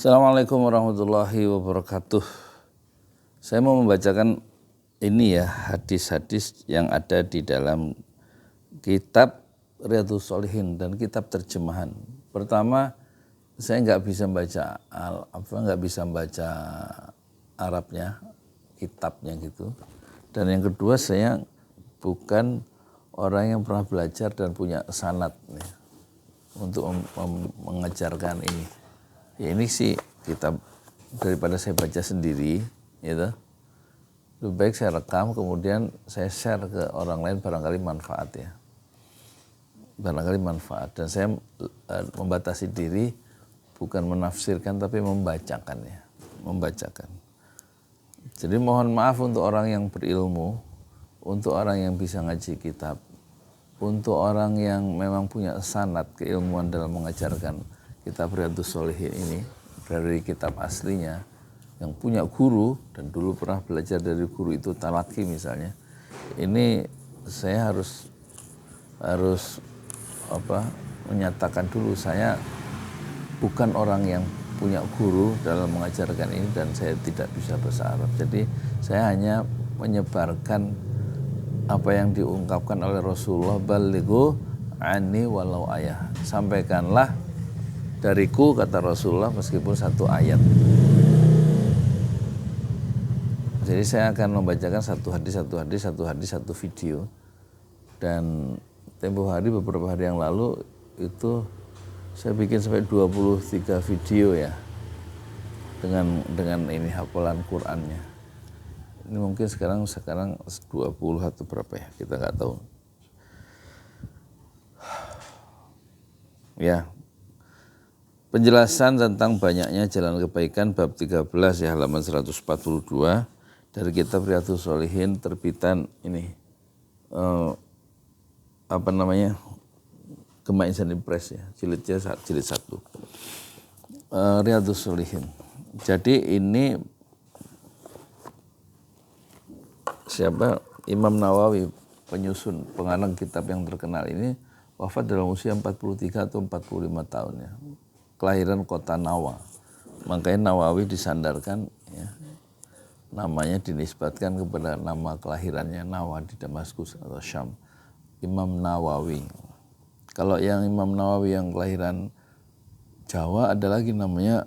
Assalamualaikum warahmatullahi wabarakatuh. Saya mau membacakan ini ya, hadis-hadis yang ada di dalam kitab Riyadhus Shalihin dan kitab terjemahan. Pertama, saya nggak bisa baca Arabnya, kitabnya gitu. Dan yang kedua, saya bukan orang yang pernah belajar dan punya sanad ya, untuk mengajarkan ini. Ya ini sih kitab, daripada saya baca sendiri, gitu. Lebih baik saya rekam, kemudian saya share ke orang lain, barangkali manfaat ya. Barangkali manfaat. Dan saya membatasi diri, bukan menafsirkan, tapi membacakan ya. Membacakan. Jadi mohon maaf untuk orang yang berilmu, untuk orang yang bisa ngaji kitab, untuk orang yang memang punya sanad keilmuan dalam mengajarkan kitab Riyadhus Shalihin ini dari kitab aslinya, yang punya guru dan dulu pernah belajar dari guru itu talaki misalnya. Ini saya harus menyatakan dulu, saya bukan orang yang punya guru dalam mengajarkan ini dan saya tidak bisa bahasa Arab. Jadi saya hanya menyebarkan apa yang diungkapkan oleh Rasulullah, balighu anni walau ayah. Sampaikanlah dariku, kata Rasulullah, meskipun satu ayat. Jadi saya akan membacakan satu hadis, satu video. Dan tempo hari, beberapa hari yang lalu itu saya bikin sampai 23 video ya, dengan ini hafalan Qur'annya. Ini mungkin sekarang 20 atau berapa ya, kita nggak tahu. Ya. Penjelasan tentang banyaknya jalan kebaikan bab 13 ya, halaman 142 dari kitab Riyadhus Shalihin terbitan ini Gema Insani Press ya, jilid 1. Riyadhus Shalihin. Jadi ini Imam Nawawi, penyusun pengarang kitab yang terkenal ini, wafat dalam usia 43 atau 45 tahun ya. Kelahiran kota Nawa, makanya Nawawi disandarkan ya, namanya dinisbatkan kepada nama kelahirannya Nawa di Damaskus atau Syam, Imam Nawawi. Kalau yang Imam Nawawi yang kelahiran Jawa ada lagi namanya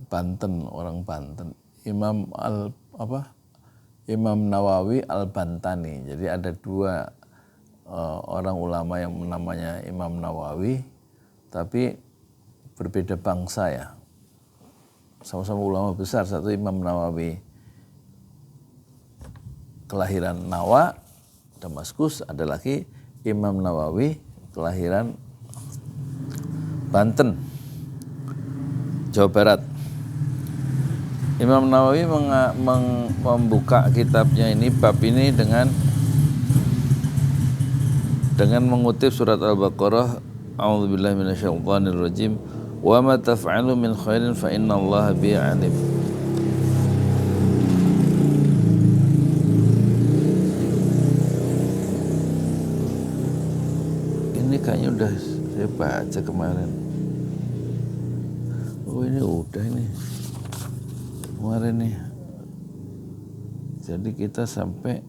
Banten, orang Banten, Imam Nawawi Al-Bantani. Jadi ada dua orang ulama yang namanya Imam Nawawi, tapi berbeda bangsa ya, sama-sama ulama besar. Satu Imam Nawawi kelahiran Nawa, Damaskus, ada lagi Imam Nawawi kelahiran Banten, Jawa Barat. Imam Nawawi membuka kitabnya ini, bab ini dengan mengutip surat Al-Baqarah, a'udzubillahi minasyaitonirrajim, wa ma taf'alu min khairin fa innallaha bihi alim. Ini kayaknya udah saya baca kemarin. Oh ini udah ini kemarin nih. Jadi kita sampai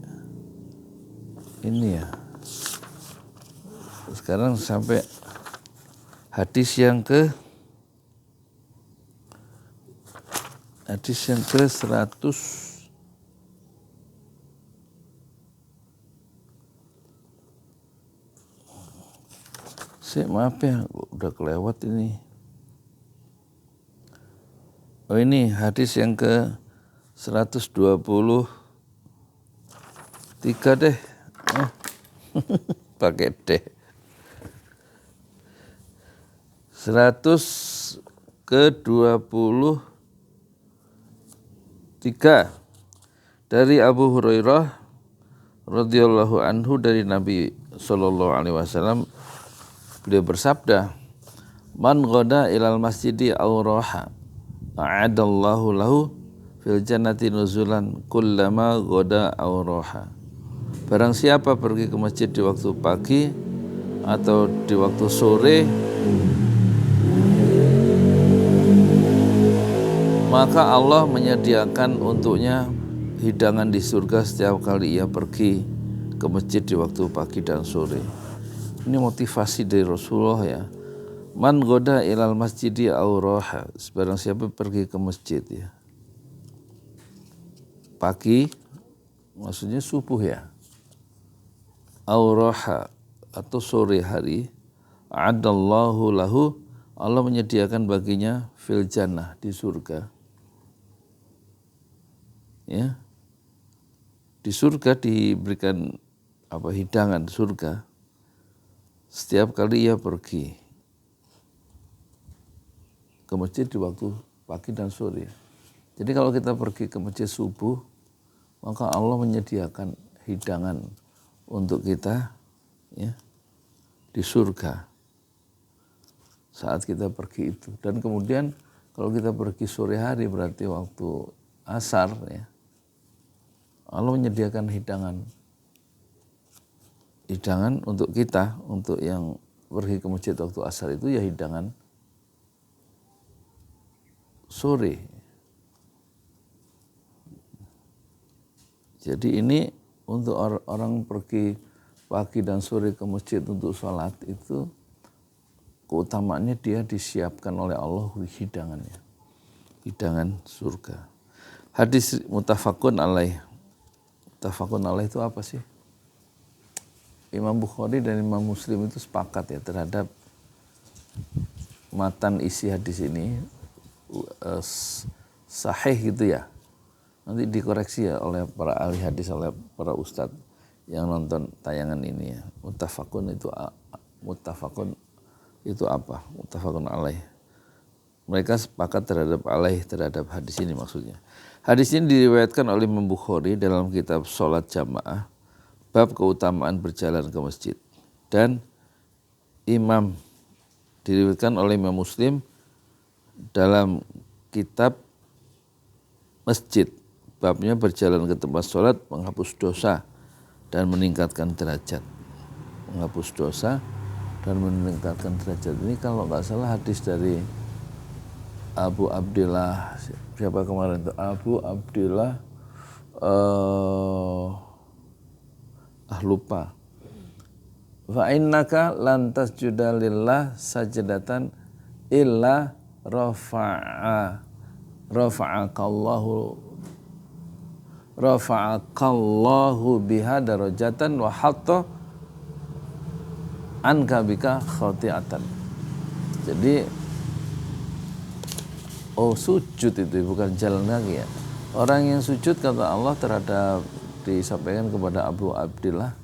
ini ya. Sekarang sampai hadis yang ke 100. Maaf ya, udah kelewat ini. Oh ini hadis yang ke 123 deh. Pakai deh. 123 dari Abu Hurairah radhiyallahu anhu, dari Nabi sallallahu alaihi wasallam, beliau bersabda, man ghada ilal masjidi aw raha a'adallahu lahu fil jannati nuzulan kullama ghada aw raha. Barang siapa pergi ke masjid di waktu pagi atau di waktu sore, maka Allah menyediakan untuknya hidangan di surga setiap kali ia pergi ke masjid di waktu pagi dan sore. Ini motivasi dari Rasulullah ya. Man goda ilal masjidi au roha, sebarang siapa pergi ke masjid ya. Pagi maksudnya subuh ya. Au roha atau sore hari, adallahu lahu, Allah menyediakan baginya fil jannah, di surga. Ya. Di surga diberikan hidangan surga setiap kali ia pergi ke masjid di waktu pagi dan sore. Jadi kalau kita pergi ke masjid subuh, maka Allah menyediakan hidangan untuk kita ya di surga saat kita pergi itu. Dan kemudian kalau kita pergi sore hari berarti waktu asar ya, Allah menyediakan hidangan untuk kita, untuk yang pergi ke masjid waktu asar itu ya hidangan sore. Jadi ini untuk orang pergi pagi dan sore ke masjid untuk sholat itu keutamaannya dia disiapkan oleh Allah hidangannya, hidangan surga. Hadis muttafaqun alaih. Muttafaqun alaih itu apa sih? Imam Bukhari dan Imam Muslim itu sepakat ya terhadap matan isi hadis ini sahih gitu ya. Nanti dikoreksi ya oleh para ahli hadis, oleh para ustadz yang nonton tayangan ini ya. Muttafaqun itu apa? Muttafaqun alaih. Mereka sepakat terhadap hadis ini maksudnya. Hadis ini diriwayatkan oleh Imam Bukhari dalam kitab Salat Jamaah bab keutamaan berjalan ke masjid, dan diriwayatkan oleh Imam Muslim dalam kitab Masjid, babnya berjalan ke tempat sholat menghapus dosa dan meningkatkan derajat. Menghapus dosa dan meningkatkan derajat. Ini kalau nggak salah hadis dari Abu Abdillah, siapa kemarin itu? Abu Abdillah, lupa. Fa innaka lan tasjuda lillah sajdatan illa rafa'akallahu biha darajatan wa hatta anka bika khati'atan. Jadi sujud itu bukan jalan kaki ya. Orang yang sujud kata Allah disampaikan kepada Abu Abdillah,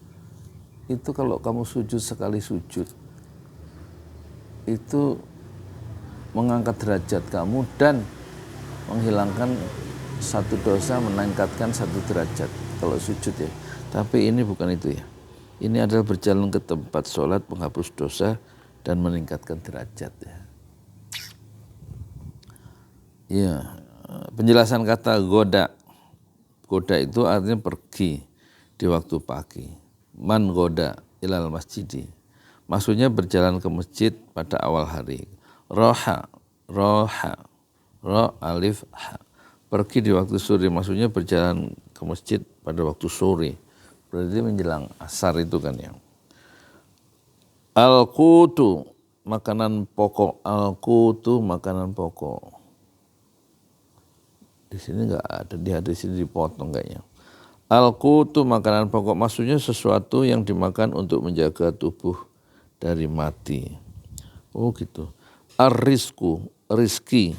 itu kalau kamu sujud sekali sujud itu mengangkat derajat kamu dan menghilangkan satu dosa, meningkatkan satu derajat kalau sujud ya. Tapi ini bukan itu ya. Ini adalah berjalan ke tempat sholat menghapus dosa dan meningkatkan derajat ya. Ya, penjelasan kata goda. Goda itu artinya pergi di waktu pagi. Man goda ilal masjidi. Maksudnya berjalan ke masjid pada awal hari. Roha, ro alif ha. Pergi di waktu sore, maksudnya berjalan ke masjid pada waktu sore. Berarti menjelang asar itu kan ya. Al-qutu, makanan pokok. Al-qutu, makanan pokok. Di sini enggak ada, di hadis ini dipotong kayaknya. Al-qutu, makanan pokok, maksudnya sesuatu yang dimakan untuk menjaga tubuh dari mati. Oh gitu. Ar-rizku, rizki,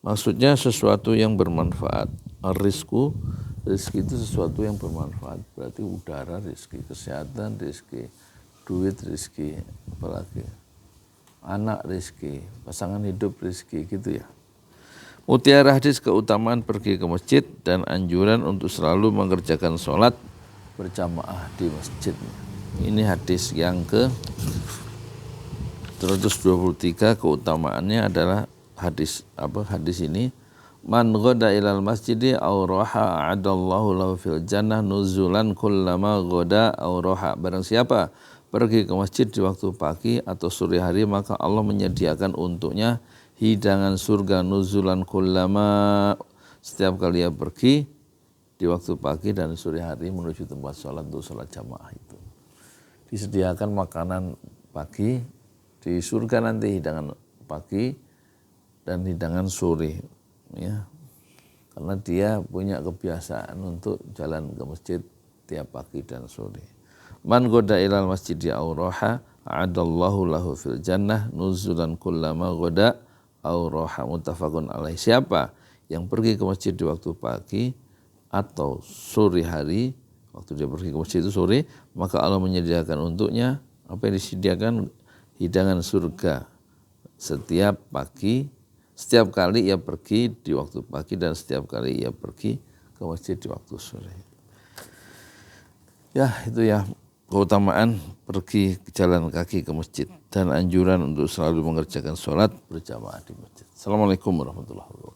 maksudnya sesuatu yang bermanfaat. Ar-rizku, rizki itu sesuatu yang bermanfaat. Berarti udara rizki, kesehatan rizki, duit rizki, apalagi anak rizki, pasangan hidup rizki, gitu ya. Mutiara hadis keutamaan pergi ke masjid dan anjuran untuk selalu mengerjakan sholat berjamaah di masjid. Ini hadis yang ke 123, keutamaannya adalah hadis ini, man ghada ilal masjidi aw raha a'adallahu lahu fil jannah nuzulan kullama ghada aw raha. Barang siapa pergi ke masjid di waktu pagi atau sore hari, maka Allah menyediakan untuknya hidangan surga nuzulan kullama, setiap kali ia pergi di waktu pagi dan sore hari menuju tempat sholat untuk sholat jamaah itu. Disediakan makanan pagi di surga nanti, hidangan pagi dan hidangan sore, ya. Karena dia punya kebiasaan untuk jalan ke masjid tiap pagi dan sore. Man goda ilal masjidi auraha a'adallahu lahu fil jannah nuzulan kullama goda auraha, muttafaqun alaih. Siapa yang pergi ke masjid di waktu pagi atau sore hari, waktu dia pergi ke masjid itu sore, maka Allah menyediakan untuknya apa yang disediakan, hidangan surga setiap pagi, setiap kali ia pergi di waktu pagi dan setiap kali ia pergi ke masjid di waktu sore. Ya, itu ya keutamaan pergi jalan kaki ke masjid dan anjuran untuk selalu mengerjakan sholat berjamaah di masjid. Assalamualaikum warahmatullahi wabarakatuh.